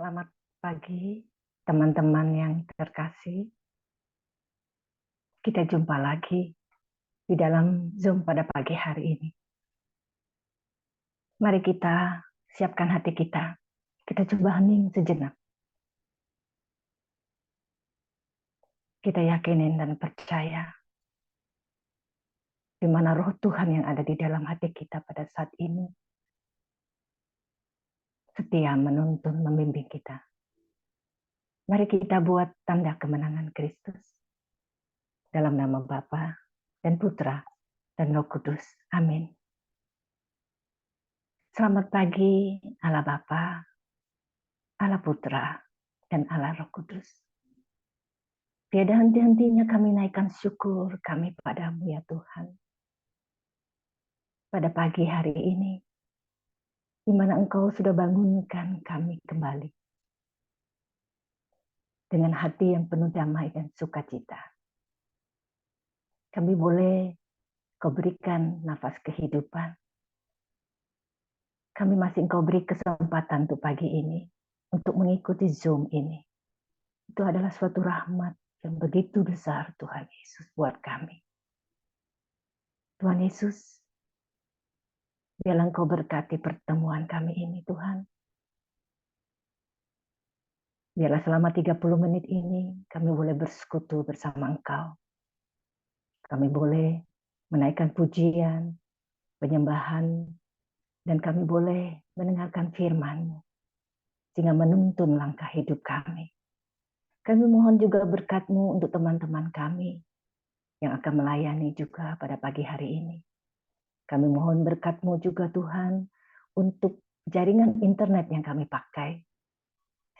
Selamat pagi, teman-teman yang terkasih. Kita jumpa lagi di dalam Zoom pada pagi hari ini. Mari kita siapkan hati kita. Kita coba hening sejenak. Kita yakinin dan percaya di mana roh Tuhan yang ada di dalam hati kita pada saat ini setia menuntun membimbing kita. Mari kita buat tanda kemenangan Kristus dalam nama Bapa dan Putra dan Roh Kudus. Amin. Selamat pagi, Allah Bapa, Allah Putra, dan Allah Roh Kudus. Tiada henti-hentinya kami naikkan syukur kami padamu ya Tuhan. Pada pagi hari ini, di mana Engkau sudah bangunkan kami kembali. Dengan hati yang penuh damai dan sukacita. Kami boleh Kau berikan nafas kehidupan. Kami masih Engkau beri kesempatan untuk pagi ini, untuk mengikuti Zoom ini. Itu adalah suatu rahmat yang begitu besar Tuhan Yesus buat kami. Tuhan Yesus, biarlah Engkau berkati pertemuan kami ini Tuhan. Biarlah selama 30 menit ini kami boleh bersekutu bersama Engkau. Kami boleh menaikkan pujian, penyembahan, dan kami boleh mendengarkan firman-Mu sehingga menuntun langkah hidup kami. Kami mohon juga berkat-Mu untuk teman-teman kami yang akan melayani juga pada pagi hari ini. Kami mohon berkat-Mu juga Tuhan untuk jaringan internet yang kami pakai,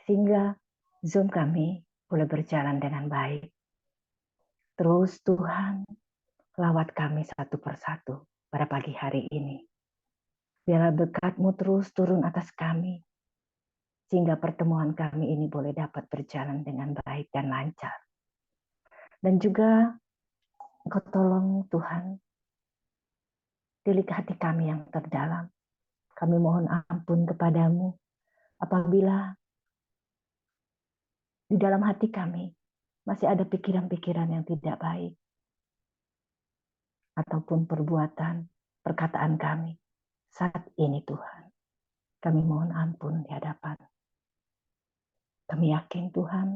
sehingga Zoom kami boleh berjalan dengan baik. Terus Tuhan, lawat kami satu persatu pada pagi hari ini. Biarlah berkat-Mu terus turun atas kami, sehingga pertemuan kami ini boleh dapat berjalan dengan baik dan lancar. Dan juga Engkau tolong Tuhan, tilik hati kami yang terdalam. Kami mohon ampun kepadamu apabila di dalam hati kami masih ada pikiran-pikiran yang tidak baik, ataupun perbuatan, perkataan kami. Saat ini Tuhan, kami mohon ampun di hadapan. Kami yakin Tuhan,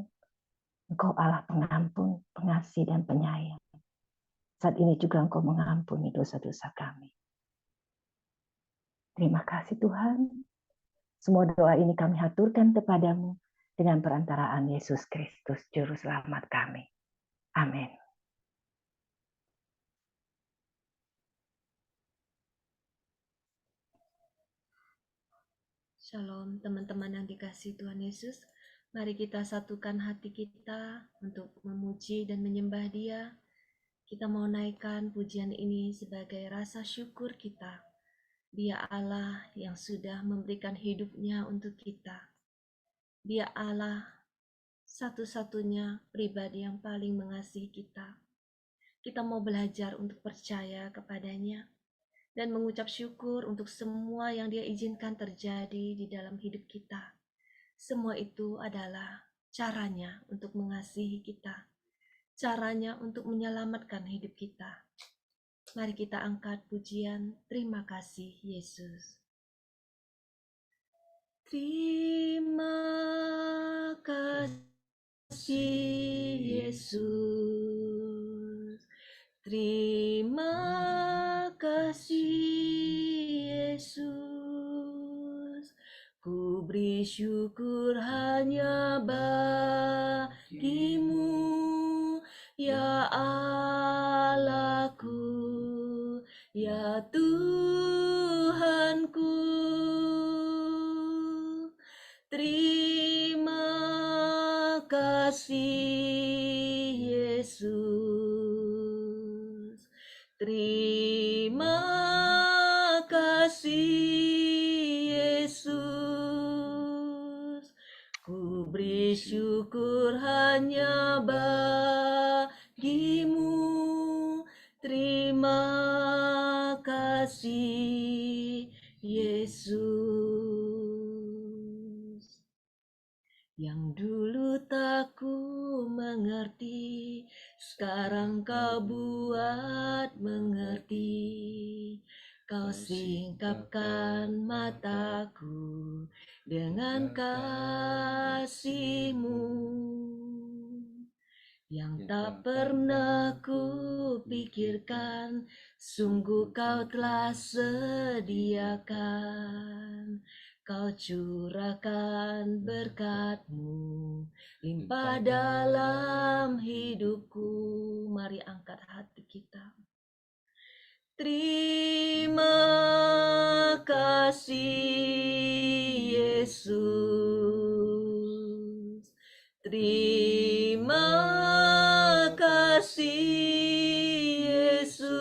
Engkau Allah pengampun, pengasih, dan penyayang. Saat ini juga Engkau mengampuni dosa-dosa kami. Terima kasih Tuhan. Semua doa ini kami haturkan kepadamu dengan perantaraan Yesus Kristus, Juru Selamat kami. Amin. Shalom teman-teman yang dikasihi Tuhan Yesus. Mari kita satukan hati kita untuk memuji dan menyembah Dia. Kita mau naikkan pujian ini sebagai rasa syukur kita. Dia Allah yang sudah memberikan hidupnya untuk kita. Dia Allah satu-satunya pribadi yang paling mengasihi kita. Kita mau belajar untuk percaya kepadanya dan mengucap syukur untuk semua yang Dia izinkan terjadi di dalam hidup kita. Semua itu adalah caranya untuk mengasihi kita, caranya untuk menyelamatkan hidup kita. Mari kita angkat pujian, terima kasih Yesus. Terima kasih Yesus. Terima kasih Yesus. Ku beri syukur hanya bagimu, ya Allahku, ya Tuhanku. Terima kasih Yesus. Terima kasih Yesus. Ku beri syukur hanya bagimu. Terima kasih Yesus. Yang dulu tak ku mengerti, sekarang kau buat mengerti. Kau singkapkan mataku dengan kasih-Mu yang tak pernah ku pikirkan, sungguh kau telah sediakan. Kau curahkan berkat-Mu limpah dalam hidupku. Mari angkat hati kita. Terima kasih Yesus. Terima kasih Yesus.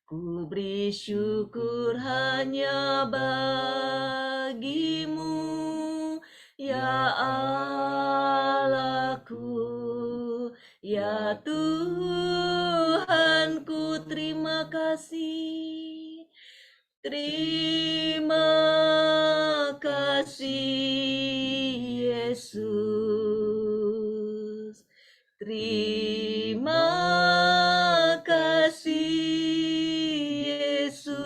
Ku beri syukur hanya bagi-Mu, ya Allahku, ya Tuhanku. Terima kasih. Terima kasih Yesus. Terima kasih Yesus.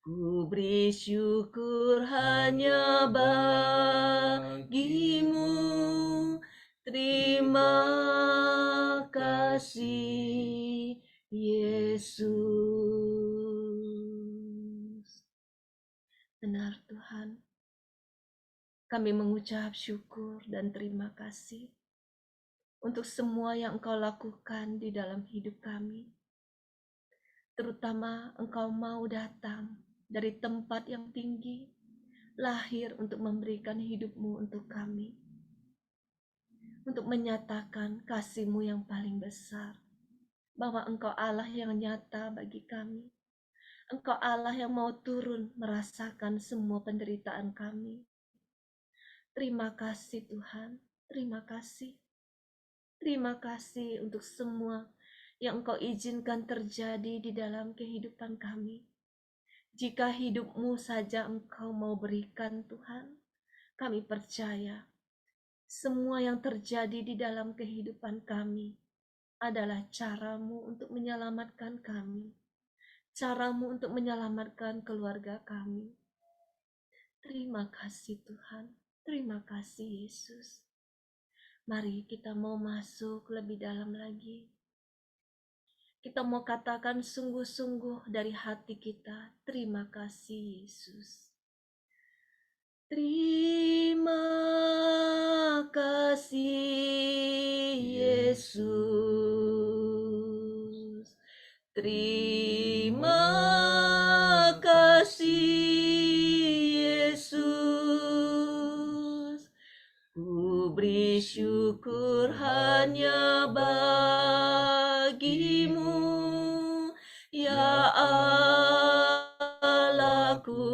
Ku beri syukur hanya bagi-Mu. Terima kasih Yesus. Benar Tuhan, kami mengucap syukur dan terima kasih untuk semua yang Engkau lakukan di dalam hidup kami. Terutama Engkau mau datang dari tempat yang tinggi, lahir untuk memberikan hidup-Mu untuk kami, untuk menyatakan kasih-Mu yang paling besar, bahwa Engkau Allah yang nyata bagi kami. Engkau Allah yang mau turun merasakan semua penderitaan kami. Terima kasih Tuhan, terima kasih. Terima kasih untuk semua yang Engkau izinkan terjadi di dalam kehidupan kami. Jika hidup-Mu saja Engkau mau berikan Tuhan, kami percaya semua yang terjadi di dalam kehidupan kami adalah cara-Mu untuk menyelamatkan kami. Cara-Mu untuk menyelamatkan keluarga kami. Terima kasih Tuhan, terima kasih Yesus. Mari kita mau masuk lebih dalam lagi. Kita mau katakan sungguh-sungguh dari hati kita, terima kasih Yesus. Terima kasih Yesus. Terima kasih Yesus. Ku beri syukur hanya bagi-Mu, ya Allahku,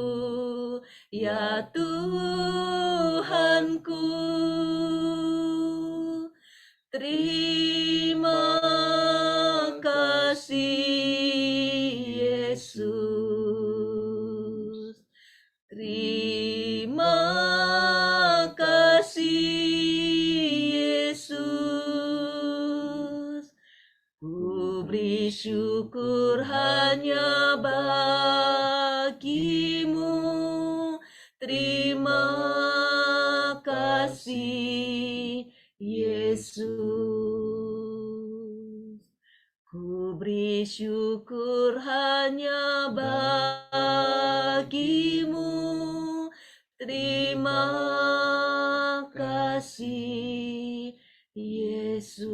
ya Tuhanku. Terima kasih Yesus. Terima kasih Yesus. Ku beri syukur hanya bagi-Mu. Terima kasih Yesus. Ku beri syukur hanya bagi-Mu. Terima kasih Yesus.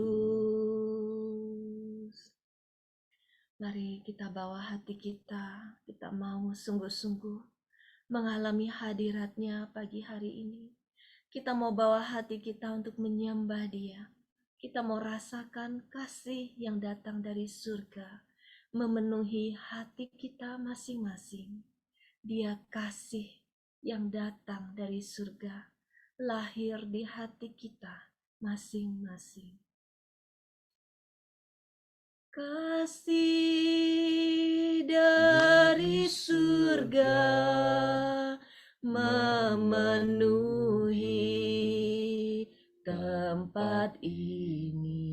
Mari kita bawa hati kita mau sungguh-sungguh mengalami hadirat-Nya pagi hari ini. Kita mau bawa hati kita untuk menyembah Dia. Kita mau rasakan kasih yang datang dari surga, memenuhi hati kita masing-masing. Dia kasih yang datang dari surga, lahir di hati kita masing-masing. Kasih dari surga memenuhi tempat ini.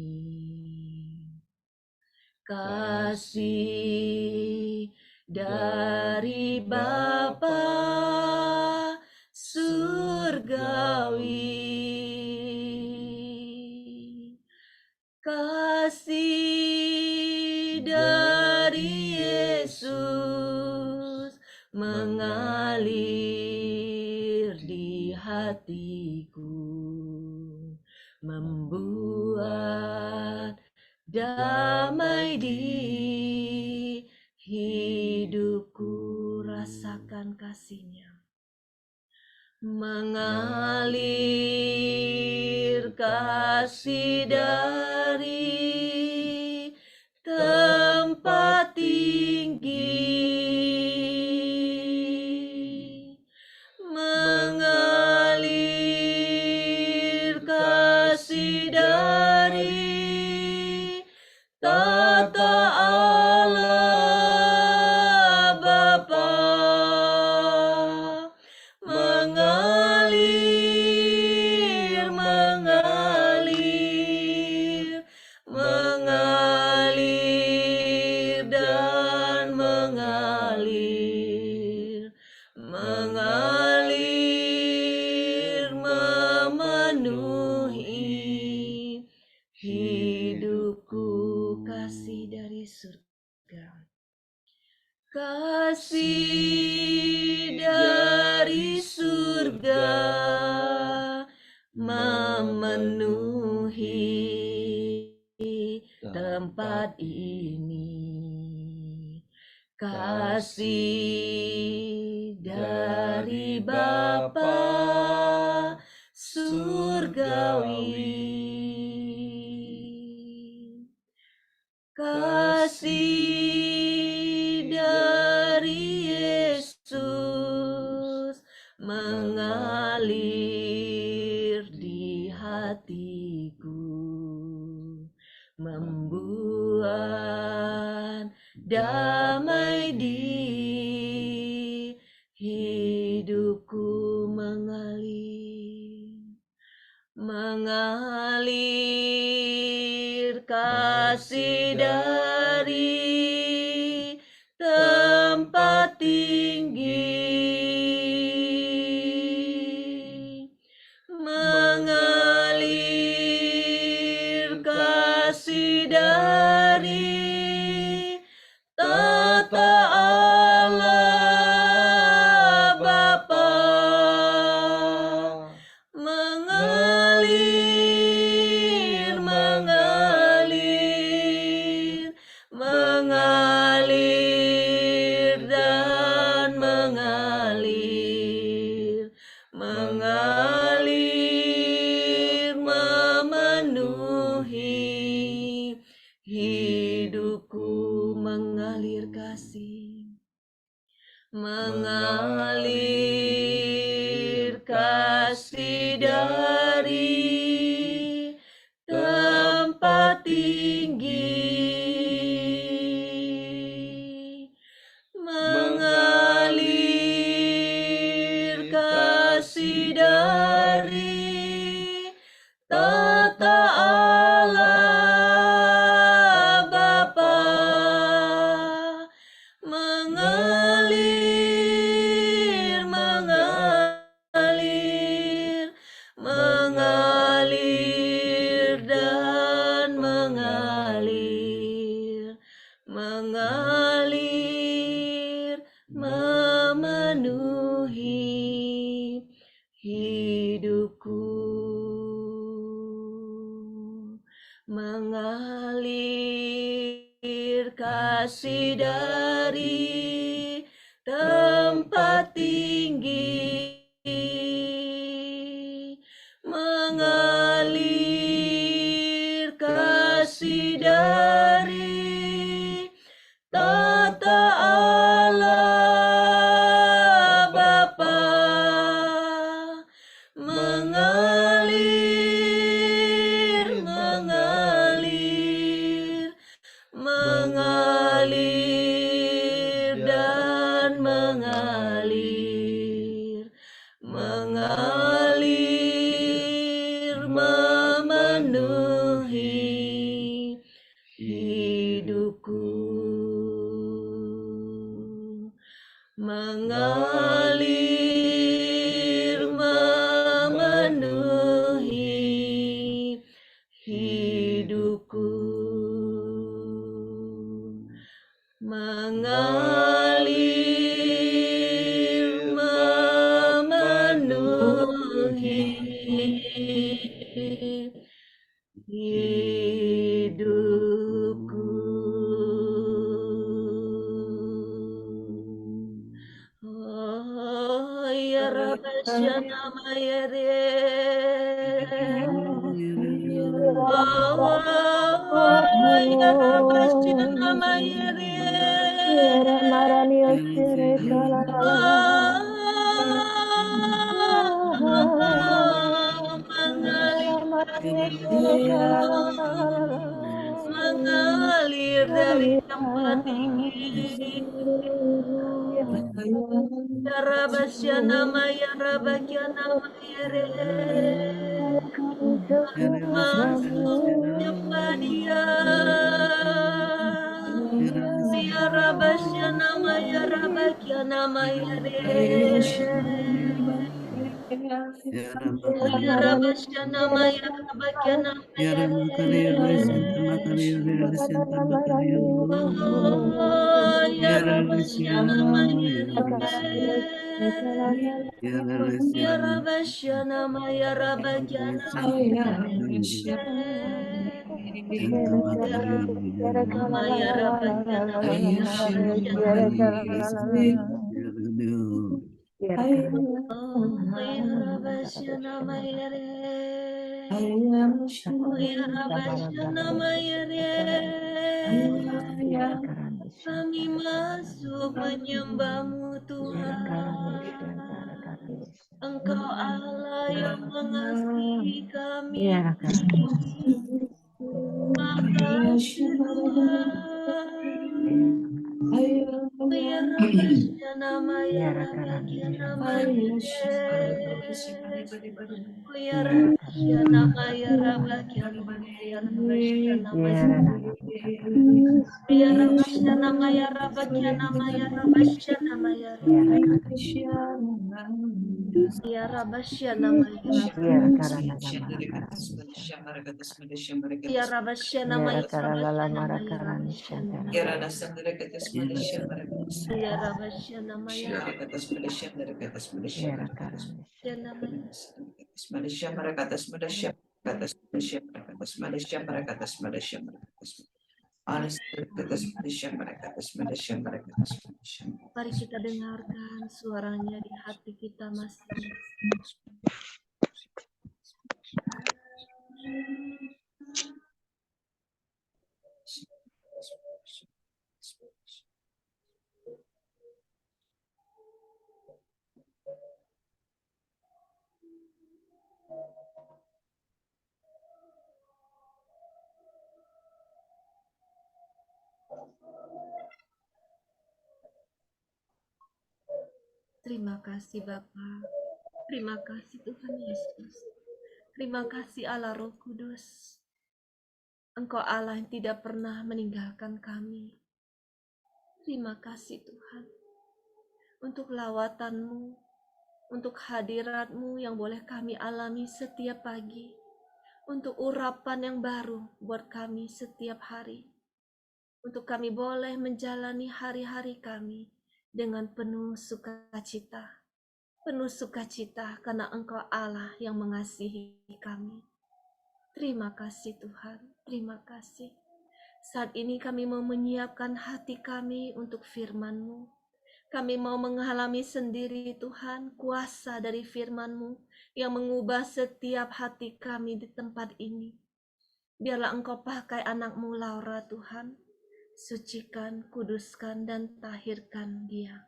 Kasih dari Bapa surgawi, kasih dari Yesus mengalir di hatiku, membuat damai di hidupku. Rasakan kasih-Nya mengalir, kasih dari tempat tinggi, mengalir, kasih dari tata Allah Bapa, mengalir, mengalir, mengalir dan mengalir, mengalir, memenuhi hidupku. Kasih dari surga, kasih dari surga memenuhi tempat ini. Kasih dari Bapa surgawi, kasih dari Yesus mengalir di hatiku, membuat damai di hidupku, mengalir, kasih dari tempat tinggi, mengalir, kasih dari tata Allah Bapa, mengalir, mengalir, mengalir dan mengalir, mengalir, memenuhi hidupku, mengalir kasih, mengalir, kasih dari tempat tinggi, mengalir, kasih dari tata Allah Bapa, mengalir, mengalir, mengalir dan mengalir, mengalir, memenuhi hidupku, mengalir, kasih dari tempat tinggi, mengalir, kasih dari tata Allah Bapa, mengalir, mengalir, mengalir dan mengalir, hidupku mengalir memenuhi hidupku, mengalir memenuhi hidupku. Oh, ya Rabbana Mayare. Oh, ya Rabbana Mayare. Mengalir dari tempat tinggi. Ya Rabasya nama ya Rabakya nama ya Re. Masuk menyembah Dia. Ya Rabasya nama ya Rabakya nama ya Re. Ya Rabasya nama ya Rabakya nama ya Re. Oh, ya Rabasya nama ya Re. Ya Rabasya nama ya Rabakya nama ya nama ya Rabakya nama ya Rabakya oh ya Rabasya nama ya Re. Oh ya Rabasya nama ya Re. Kami masuk menyembah-Mu Tuhan. Engkau Allah yang mengasihi kami. Makasih Tuhan. Ya Rabasya nama ya Rabakya nama ya Rabasya nama ya Rabakya nama ya Rabasya nama ya Rabasya nama ya Rabakya nama ya Rabasya nama ya ya Rabasya nama ya ya Rabasya nama ya Rabasya nama ya Rabasya nama ya Rabasya nama ya Mari kita dengarkan suaranya di hati kita masing-masing. Terima kasih Bapa. Terima kasih Tuhan Yesus. Terima kasih Allah Roh Kudus. Engkau Allah yang tidak pernah meninggalkan kami. Terima kasih Tuhan. Untuk lawatan-Mu, untuk hadirat-Mu yang boleh kami alami setiap pagi. Untuk urapan yang baru buat kami setiap hari. Untuk kami boleh menjalani hari-hari kami dengan penuh sukacita. Penuh sukacita karena Engkau Allah yang mengasihi kami. Terima kasih Tuhan, terima kasih. Saat ini kami mau menyiapkan hati kami untuk firman-Mu. Kami mau mengalami sendiri Tuhan kuasa dari firman-Mu yang mengubah setiap hati kami di tempat ini. Biarlah Engkau pakai anak-Mu Laura Tuhan. Sucikan, kuduskan, dan tahirkan dia.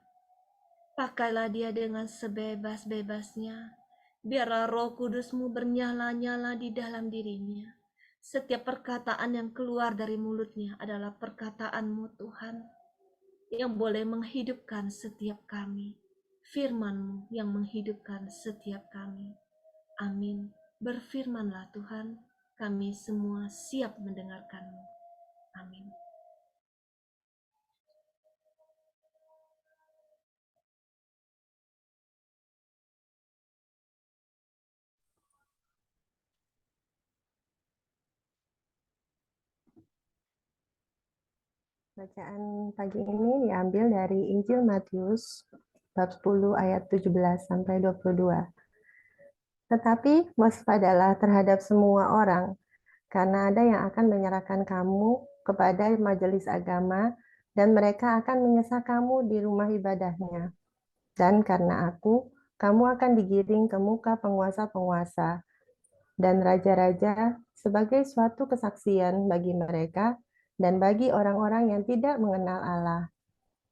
Pakailah dia dengan sebebas-bebasnya. Biarlah Roh Kudus-Mu bernyala-nyala di dalam dirinya. Setiap perkataan yang keluar dari mulutnya adalah perkataan-Mu Tuhan, yang boleh menghidupkan setiap kami. Firman-Mu yang menghidupkan setiap kami. Amin. Berfirmanlah Tuhan, kami semua siap mendengarkan-Mu. Amin. Bacaan pagi ini diambil dari Injil Matius bab 10 ayat 17 sampai 22. Tetapi waspadalah terhadap semua orang, karena ada yang akan menyerahkan kamu kepada majelis agama, dan mereka akan menyesat kamu di rumah ibadahnya. Dan karena aku, kamu akan digiring ke muka penguasa-penguasa dan raja-raja sebagai suatu kesaksian bagi mereka dan bagi orang-orang yang tidak mengenal Allah.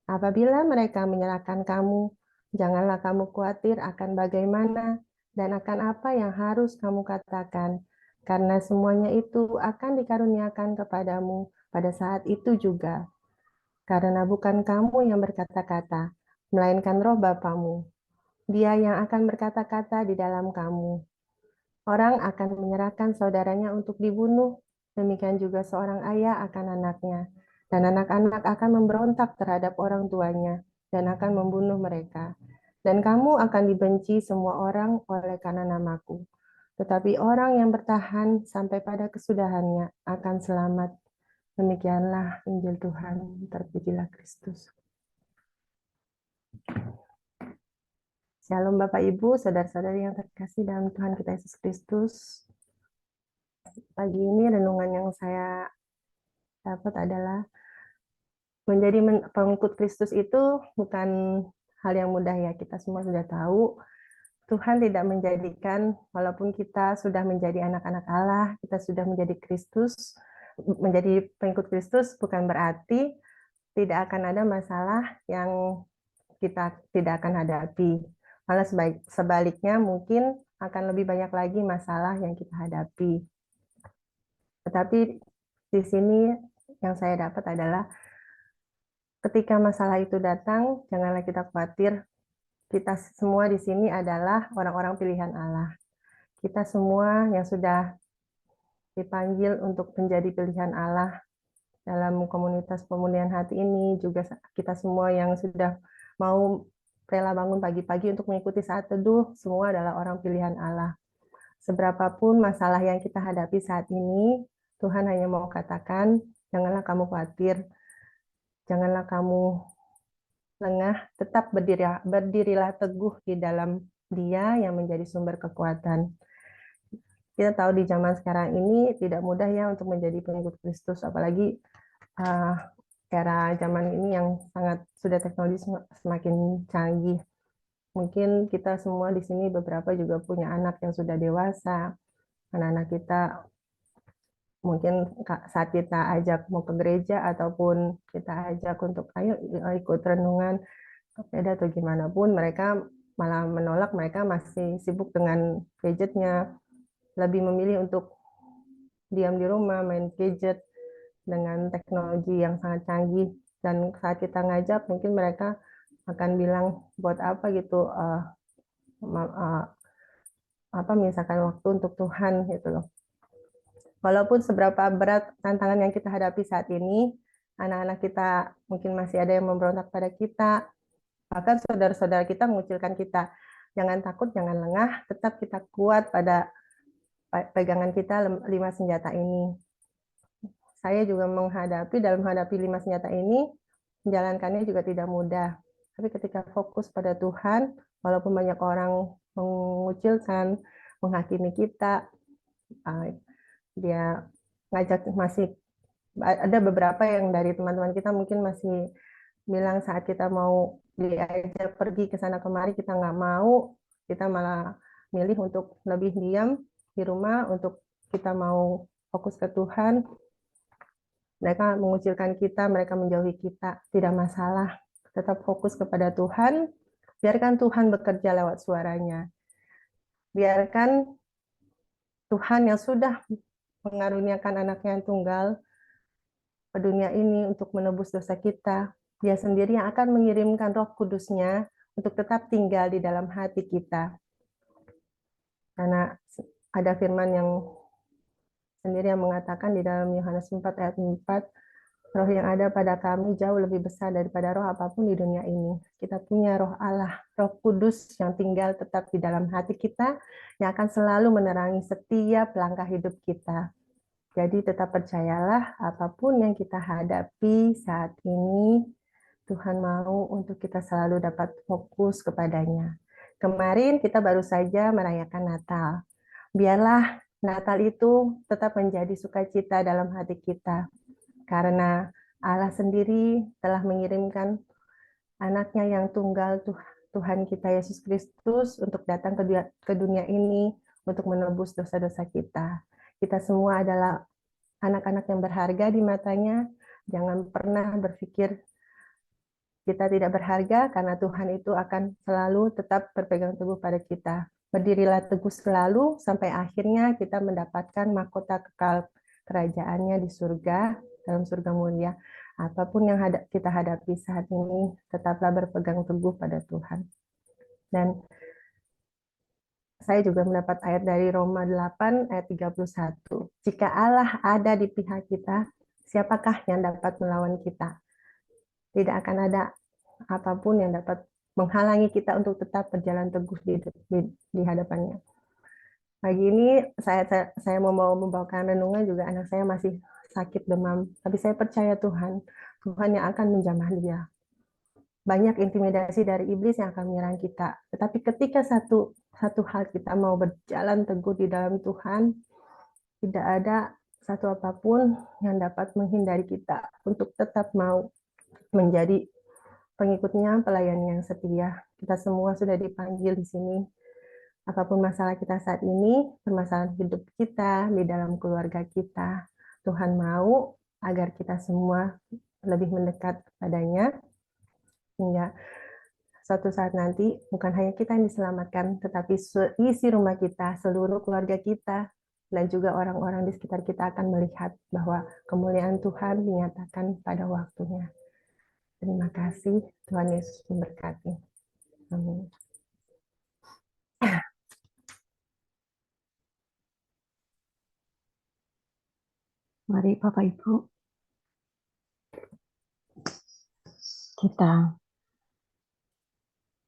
Apabila mereka menyerahkan kamu, janganlah kamu khawatir akan bagaimana dan akan apa yang harus kamu katakan, karena semuanya itu akan dikaruniakan kepadamu pada saat itu juga. Karena bukan kamu yang berkata-kata, melainkan Roh Bapamu. Dia yang akan berkata-kata di dalam kamu. Orang akan menyerahkan saudaranya untuk dibunuh, demikian juga seorang ayah akan anaknya, dan anak-anak akan memberontak terhadap orang tuanya, dan akan membunuh mereka. Dan kamu akan dibenci semua orang oleh karena namaku. Tetapi orang yang bertahan sampai pada kesudahannya akan selamat. Demikianlah Injil Tuhan, terpujilah Kristus. Shalom Bapak Ibu, saudara-saudari yang terkasih dalam Tuhan kita Yesus Kristus. Pagi ini renungan yang saya dapat adalah menjadi pengikut Kristus itu bukan hal yang mudah ya. Kita semua sudah tahu Tuhan tidak menjadikan, walaupun kita sudah menjadi anak-anak Allah, kita sudah menjadi Kristus, menjadi pengikut Kristus bukan berarti tidak akan ada masalah yang kita tidak akan hadapi. Malah sebaliknya mungkin akan lebih banyak lagi masalah yang kita hadapi. Tetapi di sini yang saya dapat adalah ketika masalah itu datang, janganlah kita khawatir. Kita semua di sini adalah orang-orang pilihan Allah. Kita semua yang sudah dipanggil untuk menjadi pilihan Allah dalam komunitas pemulihan hati ini, juga kita semua yang sudah mau rela bangun pagi-pagi untuk mengikuti saat teduh, semua adalah orang pilihan Allah. Seberapapun masalah yang kita hadapi saat ini, Tuhan hanya mau katakan, janganlah kamu khawatir, janganlah kamu lengah, tetap berdirilah teguh di dalam Dia yang menjadi sumber kekuatan. Kita tahu di zaman sekarang ini tidak mudah ya untuk menjadi pengikut Kristus, apalagi era zaman ini yang sangat sudah teknologi semakin canggih. Mungkin kita semua di sini beberapa juga punya anak yang sudah dewasa. Anak-anak kita mungkin saat kita ajak mau ke gereja ataupun kita ajak untuk ayo ikut renungan beda atau gimana pun, mereka malah menolak, mereka masih sibuk dengan gadgetnya, lebih memilih untuk diam di rumah main gadget dengan teknologi yang sangat canggih. Dan saat kita ngajak mungkin mereka akan bilang buat apa gitu misalkan waktu untuk Tuhan gitu loh. Walaupun seberapa berat tantangan yang kita hadapi saat ini, anak-anak kita mungkin masih ada yang memberontak pada kita, bahkan saudara-saudara kita mengucilkan kita. Jangan takut, jangan lengah, tetap kita kuat pada pegangan kita 5 senjata ini. Saya juga dalam menghadapi 5 senjata ini, menjalankannya juga tidak mudah. Tapi ketika fokus pada Tuhan, walaupun banyak orang mengucilkan, menghakimi kita, dia ngajak, masih ada beberapa yang dari teman-teman kita mungkin masih bilang saat kita mau diajak pergi ke sana kemari kita nggak mau, kita malah milih untuk lebih diam di rumah, untuk kita mau fokus ke Tuhan. Mereka mengucilkan kita, mereka menjauhi kita, tidak masalah. Tetap fokus kepada Tuhan, biarkan Tuhan bekerja lewat suaranya. Biarkan Tuhan yang sudah mengaruniakan anaknya yang tunggal ke dunia ini untuk menebus dosa kita, Dia sendiri yang akan mengirimkan Roh Kudus-Nya untuk tetap tinggal di dalam hati kita. Karena ada firman yang sendiri yang mengatakan di dalam Yohanes 4 ayat 4, roh yang ada pada kami jauh lebih besar daripada roh apapun di dunia ini. Kita punya roh Allah, Roh Kudus yang tinggal tetap di dalam hati kita, yang akan selalu menerangi setiap langkah hidup kita. Jadi tetap percayalah apapun yang kita hadapi saat ini, Tuhan mau untuk kita selalu dapat fokus kepadanya. Kemarin kita baru saja merayakan Natal. Biarlah Natal itu tetap menjadi sukacita dalam hati kita, karena Allah sendiri telah mengirimkan anaknya yang tunggal, Tuhan kita Yesus Kristus, untuk datang ke dunia ini untuk menebus dosa-dosa kita. Kita semua adalah anak-anak yang berharga di matanya. Jangan pernah berpikir kita tidak berharga, karena Tuhan itu akan selalu tetap berpegang teguh pada kita. Berdirilah teguh selalu sampai akhirnya kita mendapatkan mahkota kekal kerajaannya di surga, dalam surga mulia. Apapun yang kita hadapi saat ini, tetaplah berpegang teguh pada Tuhan. Dan saya juga mendapat ayat dari Roma 8 ayat 31. Jika Allah ada di pihak kita, siapakah yang dapat melawan kita? Tidak akan ada apapun yang dapat menghalangi kita untuk tetap berjalan teguh di hadapannya. Pagi ini saya mau membawakan renungan, juga anak saya masih sakit demam, tapi saya percaya Tuhan yang akan menjamah dia. Banyak intimidasi dari iblis yang akan menyerang kita, tetapi ketika satu hal kita mau berjalan teguh di dalam Tuhan, tidak ada satu apapun yang dapat menghindari kita untuk tetap mau menjadi pengikutnya, pelayan yang setia. Kita semua sudah dipanggil di sini. Apapun masalah kita saat ini, permasalahan hidup kita, di dalam keluarga kita, Tuhan mau agar kita semua lebih mendekat padanya, hingga suatu saat nanti bukan hanya kita yang diselamatkan, tetapi seisi rumah kita, seluruh keluarga kita, dan juga orang-orang di sekitar kita akan melihat bahwa kemuliaan Tuhan dinyatakan pada waktunya. Terima kasih, Tuhan Yesus memberkati. Amin. Mari Bapak Ibu, kita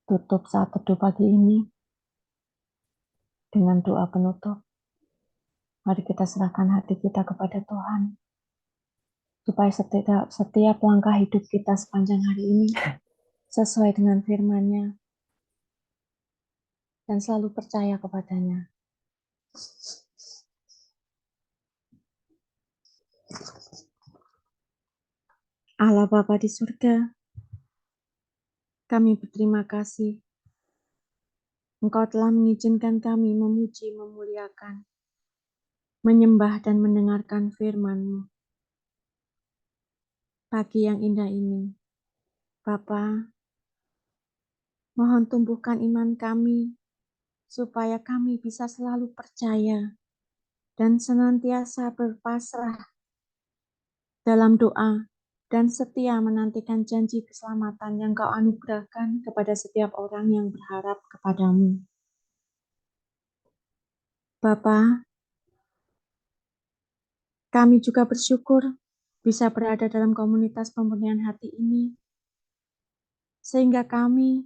tutup saat teduh pagi ini dengan doa penutup. Mari kita serahkan hati kita kepada Tuhan, supaya setiap langkah hidup kita sepanjang hari ini sesuai dengan firman-Nya dan selalu percaya kepadanya. Allah Bapa di surga, kami berterima kasih. Engkau telah mengizinkan kami memuji, memuliakan, menyembah dan mendengarkan firman-Mu. Pagi yang indah ini, Bapa, mohon tumbuhkan iman kami, supaya kami bisa selalu percaya dan senantiasa berpasrah dalam doa dan setia menantikan janji keselamatan yang Kau anugerahkan kepada setiap orang yang berharap kepadamu. Bapa, kami juga bersyukur bisa berada dalam komunitas pemurnian hati ini, sehingga kami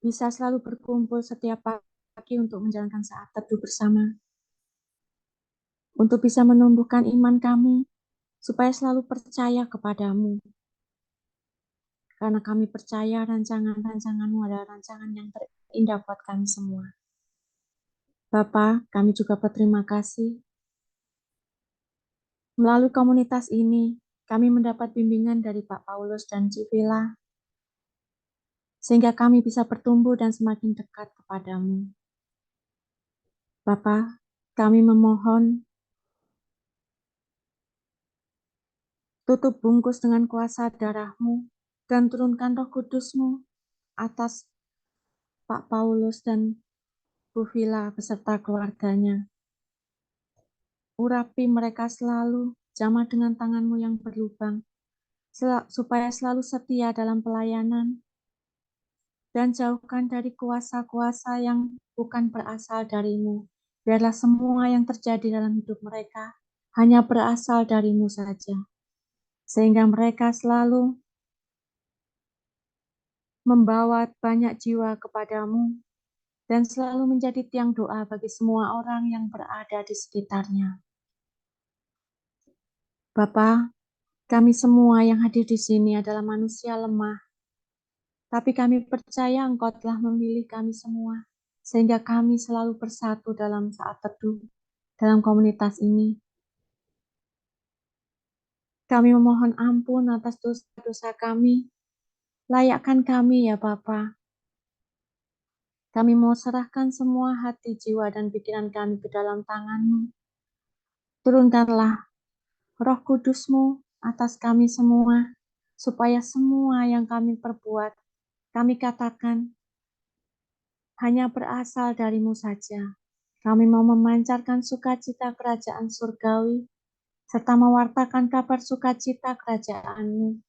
bisa selalu berkumpul setiap pagi untuk menjalankan saat teduh bersama, untuk bisa menumbuhkan iman kami, supaya selalu percaya kepadamu. Karena kami percaya rancangan-rancangan-Mu adalah rancangan yang terindah buat kami semua. Bapa, kami juga berterima kasih. Melalui komunitas ini, kami mendapat bimbingan dari Pak Paulus dan Civila, sehingga kami bisa bertumbuh dan semakin dekat kepadamu. Bapa, kami memohon tutup bungkus dengan kuasa darah-Mu dan turunkan Roh Kudus-Mu atas Pak Paulus dan Bu Vila beserta keluarganya. Urapi mereka selalu, jamah dengan tangan-Mu yang berlubang, supaya selalu setia dalam pelayanan, dan jauhkan dari kuasa-kuasa yang bukan berasal dari-Mu. Biarlah semua yang terjadi dalam hidup mereka hanya berasal dari-Mu saja, sehingga mereka selalu membawa banyak jiwa kepadamu, dan selalu menjadi tiang doa bagi semua orang yang berada di sekitarnya. Bapa, kami semua yang hadir di sini adalah manusia lemah, tapi kami percaya Engkau telah memilih kami semua, sehingga kami selalu bersatu dalam saat teduh, dalam komunitas ini. Kami memohon ampun atas dosa-dosa kami. Layakkan kami ya Bapa. Kami mau serahkan semua hati, jiwa, dan pikiran kami ke dalam tangan-Mu. Turunkanlah Roh Kudus-Mu atas kami semua, supaya semua yang kami perbuat, kami katakan, hanya berasal dari-Mu saja. Kami mau memancarkan sukacita kerajaan surgawi, serta mewartakan kabar sukacita kerajaan-Mu.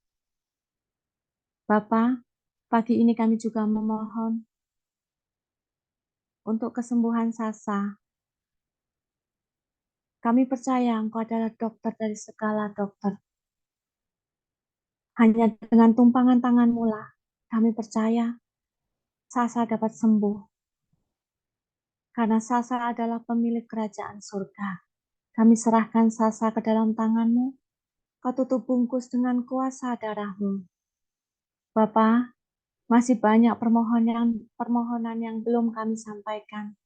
Bapa, pagi ini kami juga memohon untuk kesembuhan Sasa. Kami percaya Engkau adalah dokter dari segala dokter. Hanya dengan tumpangan tangan-Mu lah kami percaya Sasa dapat sembuh. Karena Sasa adalah pemilik kerajaan surga. Kami serahkan Sasa ke dalam tangan-Mu. Kau tutup bungkus dengan kuasa darah-Mu. Bapa, masih banyak permohonan yang belum kami sampaikan.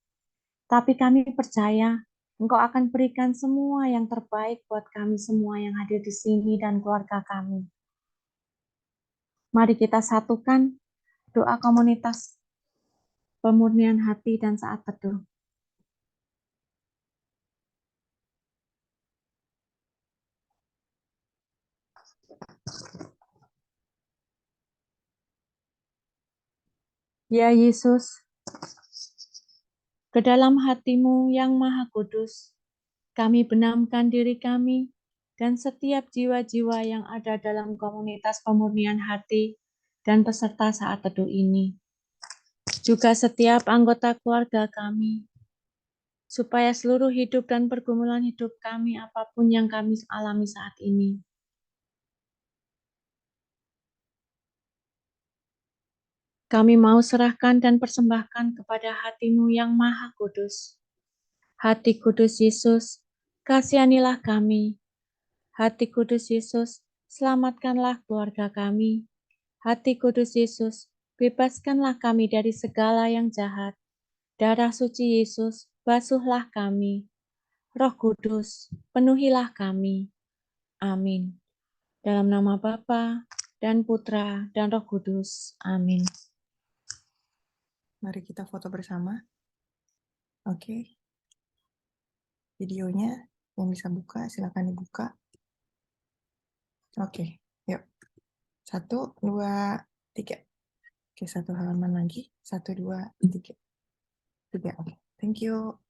Tapi kami percaya Engkau akan berikan semua yang terbaik buat kami semua yang hadir di sini dan keluarga kami. Mari kita satukan doa komunitas pemurnian hati dan saat teduh. Ya Yesus, ke dalam hati-Mu yang Maha Kudus, kami benamkan diri kami dan setiap jiwa-jiwa yang ada dalam komunitas pemurnian hati dan peserta saat teduh ini. Juga setiap anggota keluarga kami, supaya seluruh hidup dan pergumulan hidup kami apapun yang kami alami saat ini, kami mau serahkan dan persembahkan kepada hati-Mu yang Maha Kudus. Hati Kudus Yesus, kasihanilah kami. Hati Kudus Yesus, selamatkanlah keluarga kami. Hati Kudus Yesus, bebaskanlah kami dari segala yang jahat. Darah suci Yesus, basuhlah kami. Roh Kudus, penuhilah kami. Amin. Dalam nama Bapa dan Putra dan Roh Kudus. Amin. Mari kita foto bersama. Oke. Videonya yang bisa buka, silakan dibuka. Oke, yuk. 1, 2, 3. Oke, satu halaman lagi. 1, 2, 3. 3, oke. Thank you.